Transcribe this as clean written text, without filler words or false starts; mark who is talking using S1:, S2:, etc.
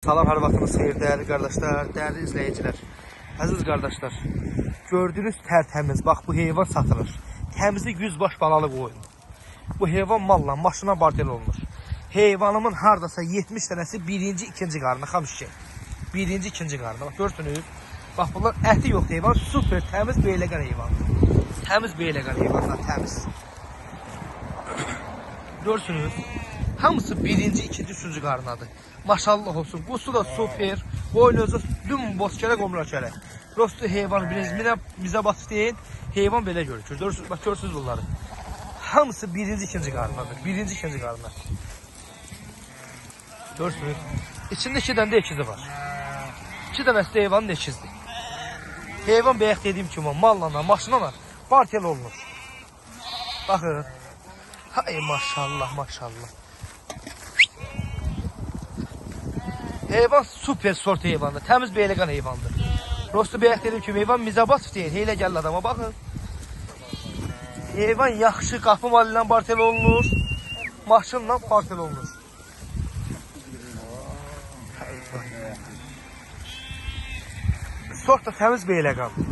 S1: Salam, hər vaxtınız xeyir, dəyərli qardaşlar, dəyərli izləyicilər. Əziz qardaşlar, gördüyünüz tərtəmiz, bax bu heyvan satılır. Təmizi 100 baş balalı qoyun. Bu heyvan malla, maşına bartel olunur. Heyvanımın hardasa 70 dənəsi birinci, ikinci qarnı, xamış şey. Birinci, ikinci qarnı, bax görsünüz. Bax bunlar əti yox heyvan, super, təmiz beyləqər heyvan. Təmiz beyləqər heyvanlar, təmiz. Görsünüz. Hamısı birinci, ikinci, üçüncü qarnadır. Maşallah olsun. Qusu da super. Boynuzu düm bozkərə qomrakərə. Rostu heyvan bizə batıb deyin. Heyvan belə görükür. Görürsünüz, bax görürsünüz bunları. Hamısı birinci, ikinci qarnadır. Birinci, ikinci qarna. Görürsünüz. İçində 2 dənə də ekizi var. 2 dənəsi də heyvanın ekizdir. Heyvan bəyək dediyim kimi malla, maşınla bartel olunur. Baxın. Hay maşallah, maşallah. Heyvan super sort heyvandır. Təmiz beyləqan heyvandır. Rostu bəyək dediyim kimi heyvan mizabatov deyil. Heylə gəldi adama baxın. Heyvan yaxşı qapı malı ilə bartel olunur. Maşınla bartel olunur. Sort da təmiz beyləqan.